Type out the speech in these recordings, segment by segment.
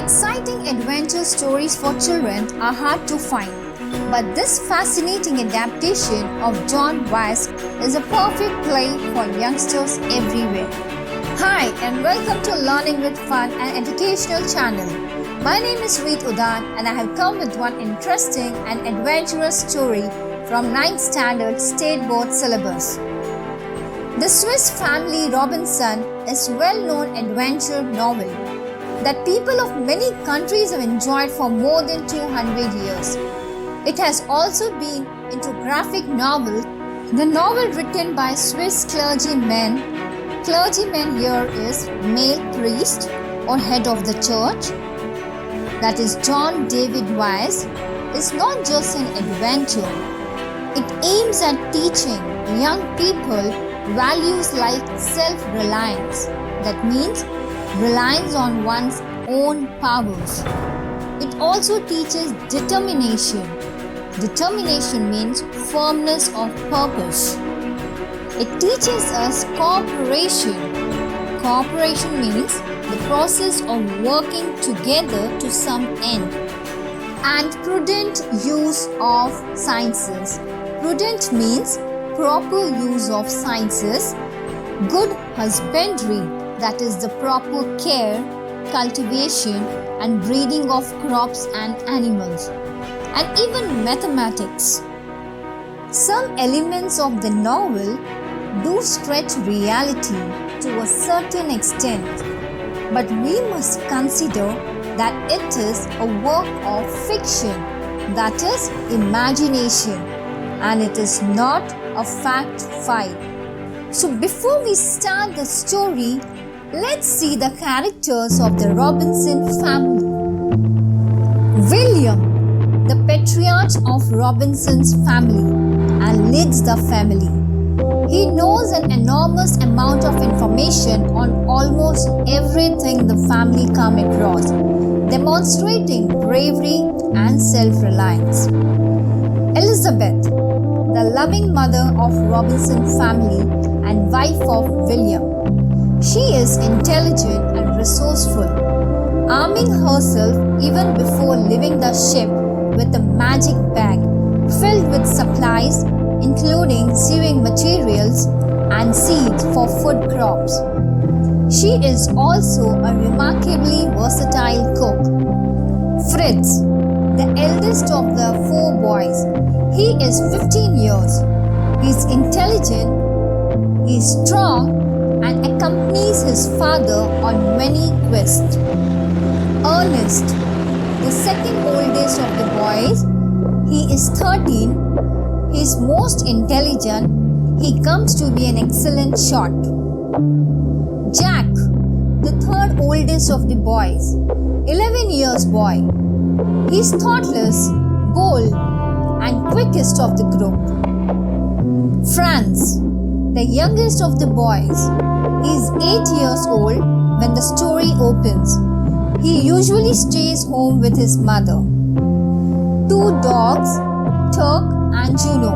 Exciting adventure stories for children are hard to find, but this fascinating adaptation of John Weiss is a perfect play for youngsters everywhere. Hi and welcome to Learning with Fun and Educational channel. My name is Reet Udan and I have come with one interesting and adventurous story from 9th Standard State Board syllabus. The Swiss Family Robinson is a well-known adventure novel that people of many countries have enjoyed for more than 200 years. It has also been into graphic novel. The novel written by Swiss clergymen here is male priest or head of the church, that is John David Weiss, is not just an adventure. It aims at teaching young people values like self-reliance, that means reliance on one's own powers. It also teaches determination. Determination means firmness of purpose. It teaches us cooperation. Cooperation means the process of working together to some end. And prudent use of sciences. Prudent means proper use of sciences. Good husbandry, that is the proper care, cultivation and breeding of crops and animals, and even mathematics. Some elements of the novel do stretch reality to a certain extent, but we must consider that it is a work of fiction, that is imagination, and it is not a fact file. So before we start the story, let's see the characters of the Robinson family. William, the patriarch of Robinson's family and leads the family. He knows an enormous amount of information on almost everything the family come across, demonstrating bravery and self-reliance. Elizabeth, the loving mother of Robinson family and wife of William. She is intelligent and resourceful, arming herself even before leaving the ship with a magic bag filled with supplies including sewing materials and seeds for food crops. She is also a remarkably versatile cook. Fritz, the eldest of the 4 boys, he is 15 years. He is intelligent, he is strong and accompanies his father on many quests. Ernest, the second oldest of the boys, he is 13. He is most intelligent. He comes to be an excellent shot. Jack, the third oldest of the boys, 11 years boy. He is thoughtless, bold, and quickest of the group. Franz, the youngest of the boys, is 8 years old when the story opens. He usually stays home with his mother. 2 dogs, Turk and Juno.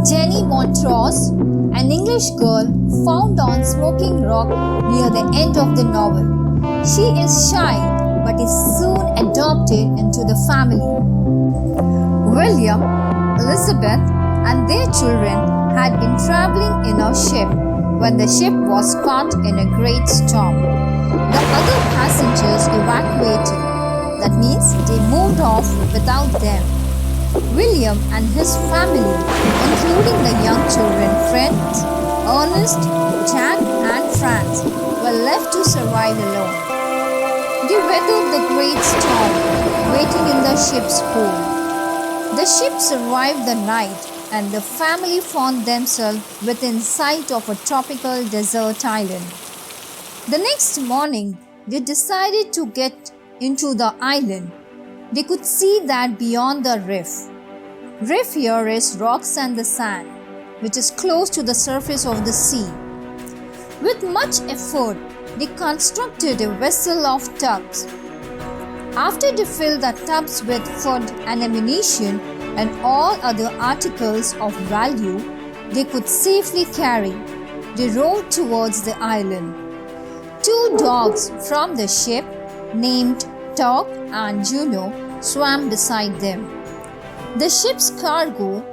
Jenny Montrose, an English girl found on Smoking Rock near the end of the novel. She is shy but is soon adopted into the family. William, Elizabeth and their children had been traveling in a ship when the ship was caught in a great storm. The other passengers evacuated. That means they moved off without them. William and his family, including the young children Fritz, Ernest, Jack and Franz, were left to survive alone. They weathered the great storm, waiting in the ship's hold. The ship survived the night and the family found themselves within sight of a tropical desert island. The next morning, they decided to get into the island. They could see that beyond the reef. Reef here is rocks and the sand, which is close to the surface of the sea. With much effort, they constructed a vessel of tubs. After they filled the tubs with food and ammunition and all other articles of value they could safely carry, they rowed towards the island. 2 dogs from the ship named Turk and Juno swam beside them. The ship's cargo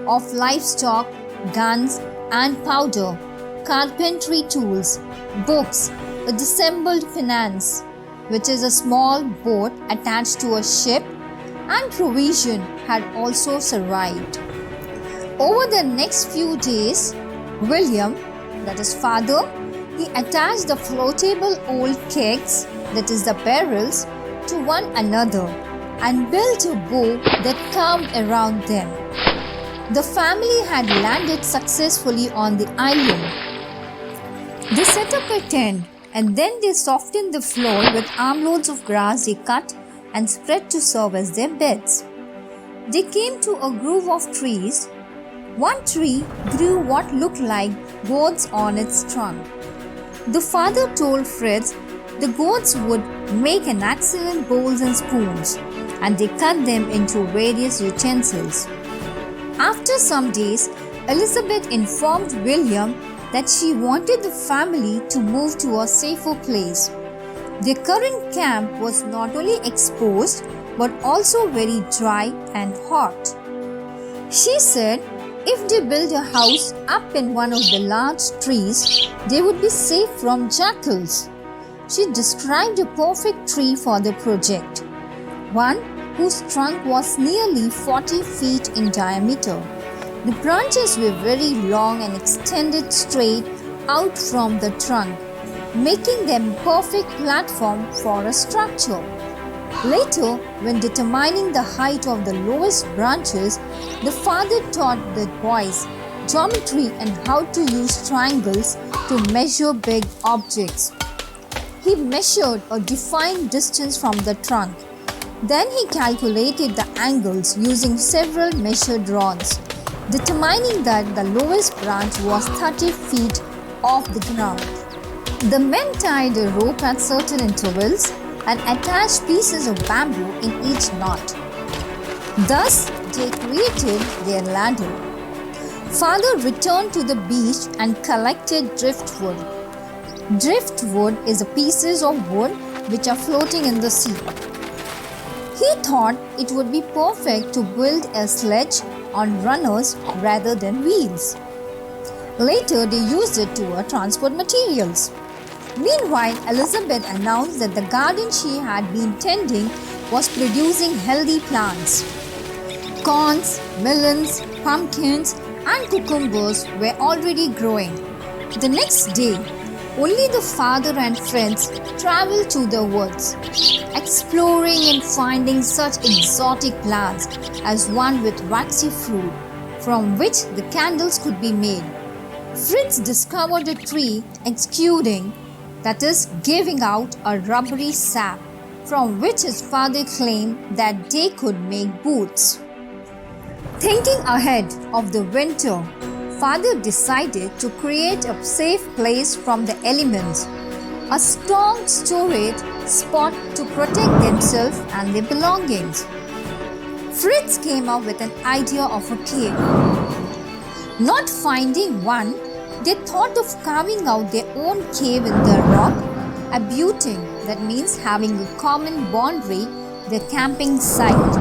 of livestock, guns and powder, carpentry tools, books, a dissembled pinnace, which is a small boat attached to a ship, and provision had also arrived. Over the next few days, William, that is father, he attached the floatable old kegs, that is the barrels, to one another and built a bow that curved around them. The family had landed successfully on the island. They set up a tent and then they softened the floor with armloads of grass they cut and spread to serve as their beds. They came to a grove of trees. One tree grew what looked like gourds on its trunk. The father told Fritz the gourds would make an excellent bowls and spoons, and they cut them into various utensils. After some days, Elizabeth informed William that she wanted the family to move to a safer place. Their current camp was not only exposed but also very dry and hot. She said if they built a house up in one of the large trees, they would be safe from jackals. She described a perfect tree for the project, one whose trunk was nearly 40 feet in diameter. The branches were very long and extended straight out from the trunk, making them a perfect platform for a structure. Later, when determining the height of the lowest branches, the father taught the boys geometry and how to use triangles to measure big objects. He measured a defined distance from the trunk. Then he calculated the angles using several measured rods, determining that the lowest branch was 30 feet off the ground. The men tied a rope at certain intervals and attached pieces of bamboo in each knot. Thus, they created their ladder. Father returned to the beach and collected driftwood. Driftwood is pieces of wood which are floating in the sea. He thought it would be perfect to build a sledge on runners rather than wheels. Later, they used it to transport materials. Meanwhile, Elizabeth announced that the garden she had been tending was producing healthy plants. Corns, melons, pumpkins, and cucumbers were already growing. The next day, only the father and friends traveled to the woods, exploring and finding such exotic plants as one with waxy fruit, from which the candles could be made. Fritz discovered a tree exuding, that is, giving out a rubbery sap, from which his father claimed that they could make boots. Thinking ahead of the winter, father decided to create a safe place from the elements, a strong storage spot to protect themselves and their belongings. Fritz came up with an idea of a cave. Not finding one, they thought of carving out their own cave in the rock, abutting, that means having a common boundary, their camping site.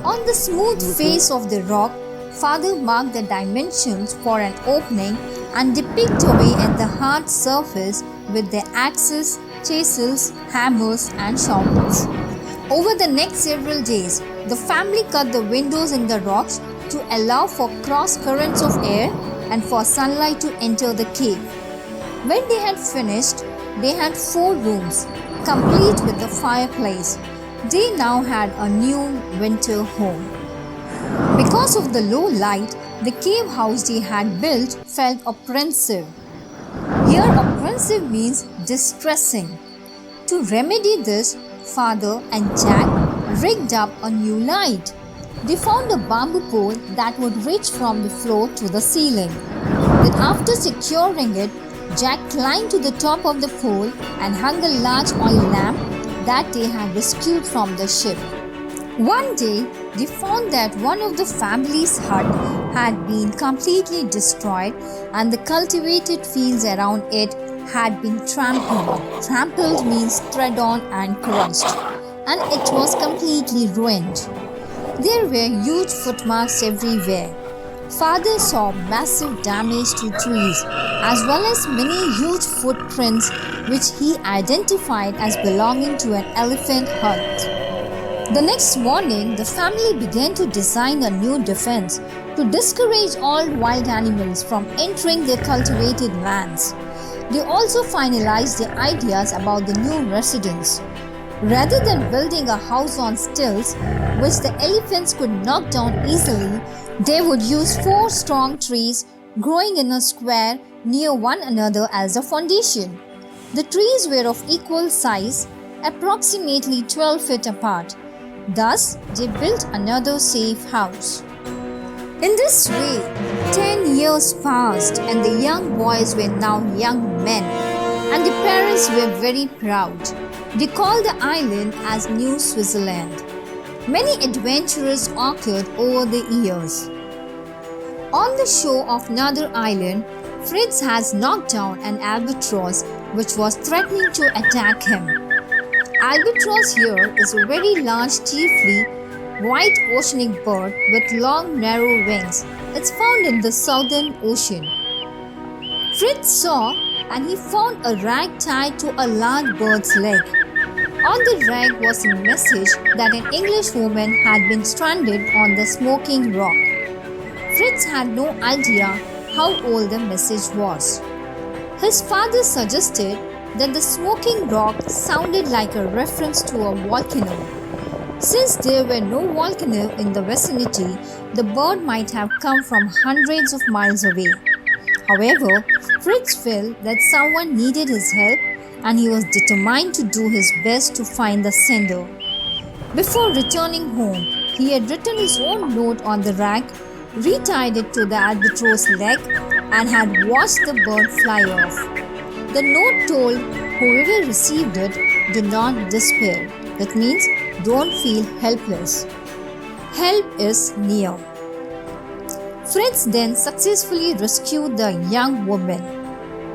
On the smooth face of the rock, father marked the dimensions for an opening and they picked away at the hard surface with their axes, chisels, hammers and shovels. Over the next several days, the family cut the windows in the rocks to allow for cross currents of air and for sunlight to enter the cave. When they had finished, they had 4 rooms, complete with a fireplace. They now had a new winter home. Because of the low light, the cave house they had built felt oppressive. Here, oppressive means distressing. To remedy this, father and Jack rigged up a new light. They found a bamboo pole that would reach from the floor to the ceiling. Then after securing it, Jack climbed to the top of the pole and hung a large oil lamp that they had rescued from the ship. One day, they found that one of the family's hut had been completely destroyed and the cultivated fields around it had been trampled. Trampled means tread on and crushed, and it was completely ruined. There were huge footmarks everywhere. Father saw massive damage to trees as well as many huge footprints which he identified as belonging to an elephant hut. The next morning, the family began to design a new defense to discourage all wild animals from entering their cultivated lands. They also finalized their ideas about the new residence. Rather than building a house on stilts, which the elephants could knock down easily, they would use 4 strong trees growing in a square near one another as a foundation. The trees were of equal size, approximately 12 feet apart. Thus, they built another safe house. In this way, 10 years passed and the young boys were now young men, and the parents were very proud. They called the island as New Switzerland. Many adventures occurred over the years. On the shore of another island, Fritz has knocked down an albatross which was threatening to attack him. Albatross here is a very large, chiefly white oceanic bird with long, narrow wings. It's found in the Southern Ocean. Fritz saw and he found a rag tied to a large bird's leg. On the rag was a message that an English woman had been stranded on the smoking rock. Fritz had no idea how old the message was. His father suggested that the smoking rock sounded like a reference to a volcano. Since there were no volcano in the vicinity, the bird might have come from hundreds of miles away. However, Fritz felt that someone needed his help and he was determined to do his best to find the sender. Before returning home, he had written his own note on the rag, retied it to the albatross leg, and had watched the bird fly off. The note told whoever received it, do not despair. That means don't feel helpless. Help is near. Fritz then successfully rescued the young woman.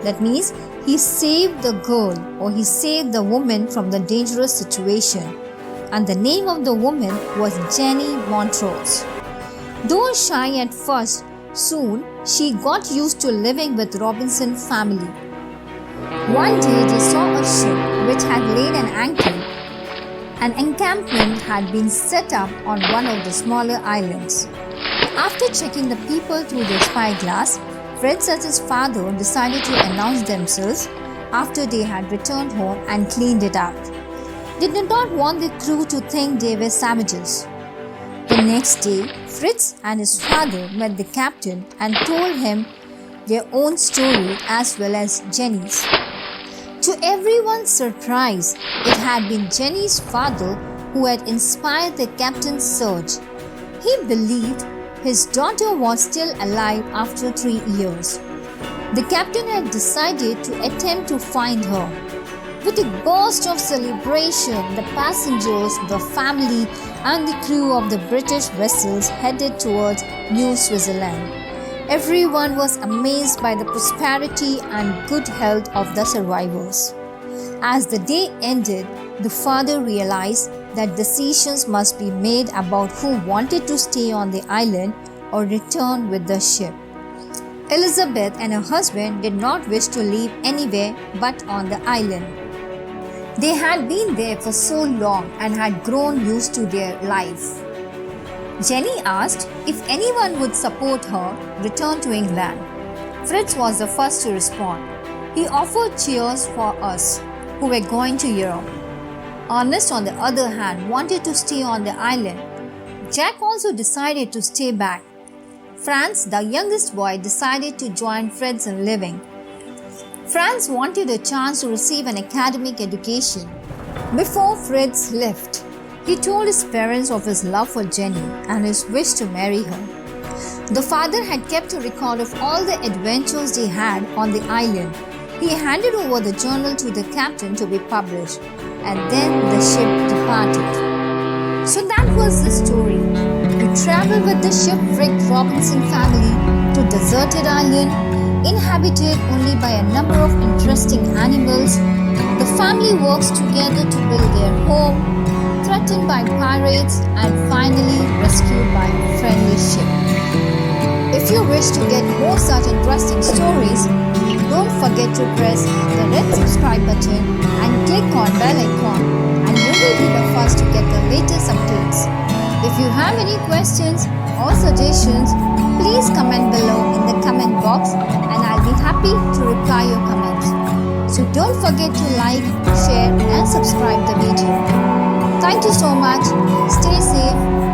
That means he saved the girl or he saved the woman from the dangerous situation. And the name of the woman was Jenny Montrose. Though shy at first, soon she got used to living with Robinson family. One day they saw a ship which had laid an anchor. An encampment had been set up on one of the smaller islands. After checking the people through their spyglass, Fritz and his father decided to announce themselves after they had returned home and cleaned it up. They did not want the crew to think they were savages. The next day, Fritz and his father met the captain and told him their own story as well as Jenny's. To everyone's surprise, it had been Jenny's father who had inspired the captain's search. He believed his daughter was still alive after 3 years. The captain had decided to attempt to find her. With a burst of celebration, the passengers, the family, and the crew of the British vessels headed towards New Switzerland. Everyone was amazed by the prosperity and good health of the survivors. As the day ended, the father realized that decisions must be made about who wanted to stay on the island or return with the ship. Elizabeth and her husband did not wish to live anywhere but on the island. They had been there for so long and had grown used to their life. Jenny asked if anyone would support her return to England. Fritz was the first to respond. He offered cheers for us who were going to Europe. Ernest, on the other hand, wanted to stay on the island. Jack also decided to stay back. Franz, the youngest boy, decided to join Fritz in living. Franz wanted a chance to receive an academic education. Before Fritz left, he told his parents of his love for Jenny and his wish to marry her. The father had kept a record of all the adventures they had on the island. He handed over the journal to the captain to be published, and then the ship departed. So that was the story. We traveled with the shipwrecked Robinson family to deserted island. inhabited only by a number of interesting animals, the family works together to build their home, threatened by pirates and finally rescued by a friendly ship. If you wish to get more such interesting stories, don't forget to press the red subscribe button and click on bell icon, and you will be the first to get the latest updates. If you have any questions or suggestions, please comment below in the comment box and I'll be happy to reply your comments. So don't forget to like, share and subscribe the video. Thank you so much. Stay safe.